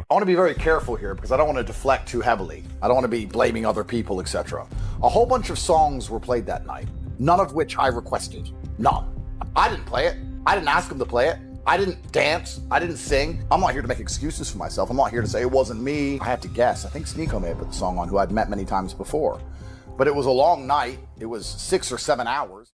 I want to be very careful here because I don't want to deflect too heavily. I don't want to be blaming other people, etc. A whole bunch of songs were played that night, none of which I requested. None. I didn't play it. I didn't ask them to play it. I didn't dance. I didn't sing. I'm not here to make excuses for myself. I'm not here to say it wasn't me. I have to guess. I think Sneeko may have put the song on, who I'd met many times before. But it was a long night. It was 6 or 7 hours.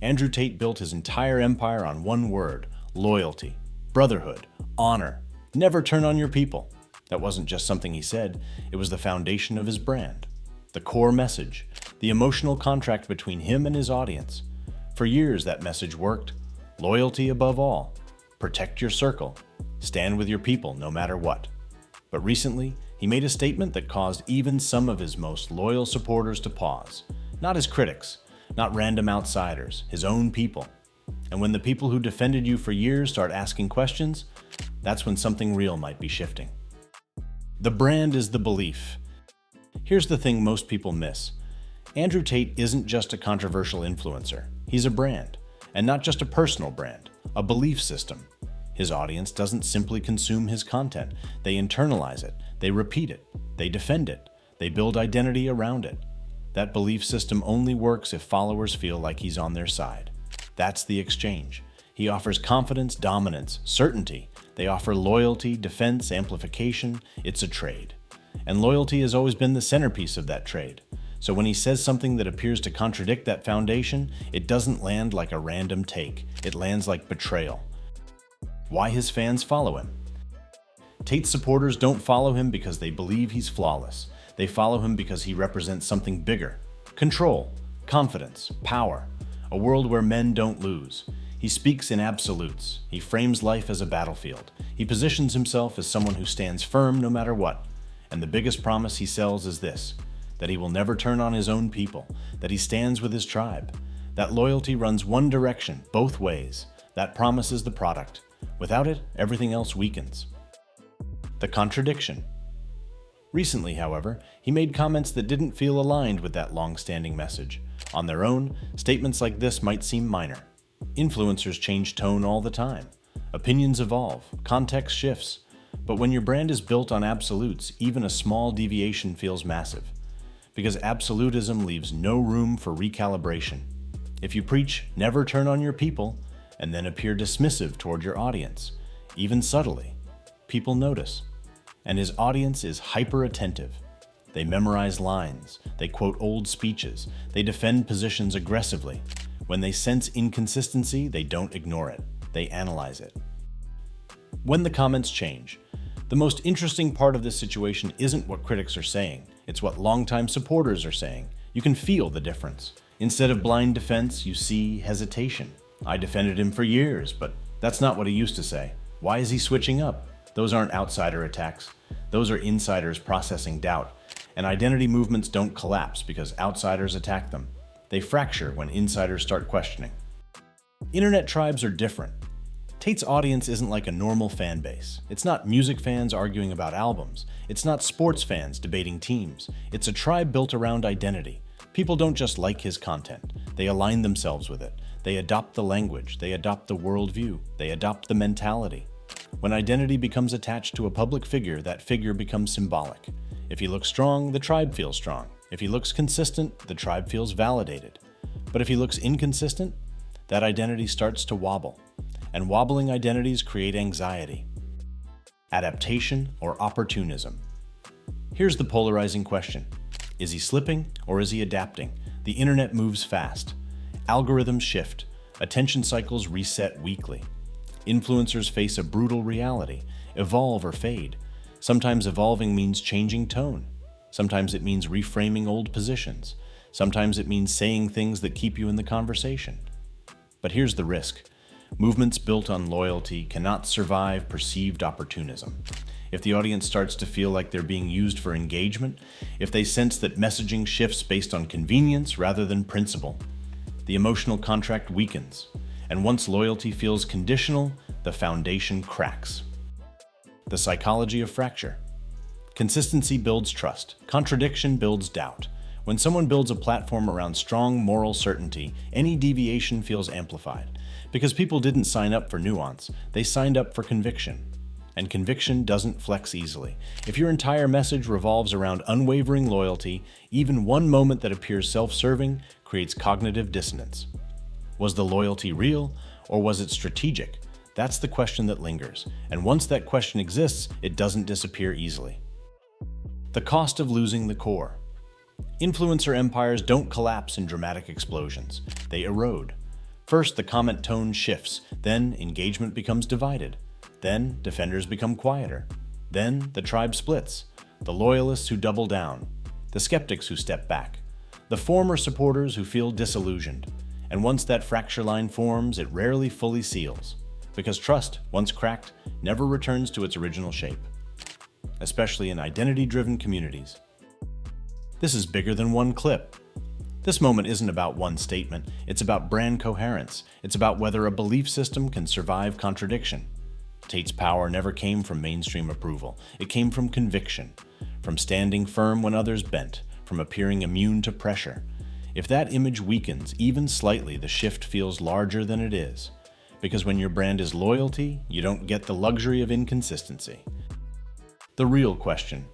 Andrew Tate built his entire empire on one word: loyalty, brotherhood, honor. Never turn on your people. That wasn't just something he said, it was the foundation of his brand. The core message, the emotional contract between him and his audience. For years that message worked. Loyalty above all. Protect your circle. Stand with your people no matter what. But recently, he made a statement that caused even some of his most loyal supporters to pause. Not his critics, not random outsiders, his own people. And when the people who defended you for years start asking questions, that's when something real might be shifting. The brand is the belief. Here's the thing most people miss. Andrew Tate isn't just a controversial influencer. He's a brand. And not just a personal brand, a belief system. His audience doesn't simply consume his content. They internalize it. They repeat it. They defend it. They build identity around it. That belief system only works if followers feel like he's on their side. That's the exchange. He offers confidence, dominance, certainty. They offer loyalty, defense, amplification. It's a trade. And loyalty has always been the centerpiece of that trade. So when he says something that appears to contradict that foundation, it doesn't land like a random take. It lands like betrayal. Why his fans follow him? Tate's supporters don't follow him because they believe he's flawless. They follow him because he represents something bigger. Control, confidence, power. A world where men don't lose. He speaks in absolutes. He frames life as a battlefield. He positions himself as someone who stands firm no matter what. And the biggest promise he sells is this: that he will never turn on his own people, that he stands with his tribe. That loyalty runs one direction, both ways. That promise is the product. Without it, everything else weakens. The contradiction. Recently, however, he made comments that didn't feel aligned with that long-standing message. On their own, statements like this might seem minor. Influencers change tone all the time. Opinions evolve, context shifts. But when your brand is built on absolutes, even a small deviation feels massive. Because absolutism leaves no room for recalibration. If you preach, never turn on your people, and then appear dismissive toward your audience, even subtly, people notice. And his audience is hyper-attentive. They memorize lines, they quote old speeches, they defend positions aggressively. When they sense inconsistency, they don't ignore it, they analyze it. When the comments change, the most interesting part of this situation isn't what critics are saying, it's what longtime supporters are saying. You can feel the difference. Instead of blind defense, you see hesitation. I defended him for years, but that's not what he used to say. Why is he switching up? Those aren't outsider attacks. Those are insiders processing doubt. And identity movements don't collapse because outsiders attack them. They fracture when insiders start questioning. Internet tribes are different. Tate's audience isn't like a normal fan base. It's not music fans arguing about albums. It's not sports fans debating teams. It's a tribe built around identity. People don't just like his content. They align themselves with it. They adopt the language. They adopt the worldview. They adopt the mentality. When identity becomes attached to a public figure, that figure becomes symbolic. If he looks strong, the tribe feels strong. If he looks consistent, the tribe feels validated. But if he looks inconsistent, that identity starts to wobble. And wobbling identities create anxiety. Adaptation or opportunism? Here's the polarizing question. Is he slipping or is he adapting? The internet moves fast. Algorithms shift. Attention cycles reset weekly. Influencers face a brutal reality. Evolve or fade. Sometimes evolving means changing tone. Sometimes it means reframing old positions. Sometimes it means saying things that keep you in the conversation. But here's the risk. Movements built on loyalty cannot survive perceived opportunism. If the audience starts to feel like they're being used for engagement, if they sense that messaging shifts based on convenience rather than principle, the emotional contract weakens. And once loyalty feels conditional, the foundation cracks. The psychology of fracture. Consistency builds trust. Contradiction builds doubt. When someone builds a platform around strong moral certainty, any deviation feels amplified. Because people didn't sign up for nuance, they signed up for conviction. and conviction doesn't flex easily. If your entire message revolves around unwavering loyalty, even one moment that appears self-serving creates cognitive dissonance. Was the loyalty real, or was it strategic? That's the question that lingers, and once that question exists, it doesn't disappear easily. The cost of losing the core. Influencer empires don't collapse in dramatic explosions. They erode. First, the comment tone shifts, then engagement becomes divided. Then, defenders become quieter. Then, the tribe splits. The loyalists who double down. The skeptics who step back. The former supporters who feel disillusioned. And once that fracture line forms, it rarely fully seals. Because trust, once cracked, never returns to its original shape. Especially in identity-driven communities. This is bigger than one clip. This moment isn't about one statement, it's about brand coherence. It's about whether a belief system can survive contradiction. Tate's power never came from mainstream approval. It came from conviction, from standing firm when others bent, from appearing immune to pressure. If that image weakens even slightly, the shift feels larger than it is. Because when your brand is loyalty, you don't get the luxury of inconsistency. The real question.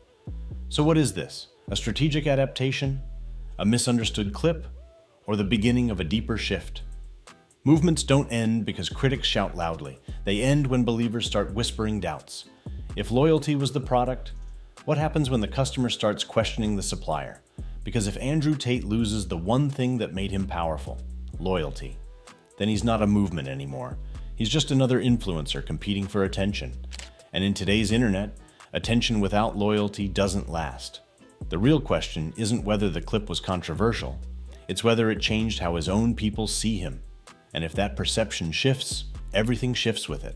So what is this? A strategic adaptation? A misunderstood clip? Or the beginning of a deeper shift? Movements don't end because critics shout loudly. They end when believers start whispering doubts. If loyalty was the product, what happens when the customer starts questioning the supplier? Because if Andrew Tate loses the one thing that made him powerful, loyalty, then he's not a movement anymore. He's just another influencer competing for attention. And in today's internet, attention without loyalty doesn't last. The real question isn't whether the clip was controversial. It's whether it changed how his own people see him. And if that perception shifts, everything shifts with it.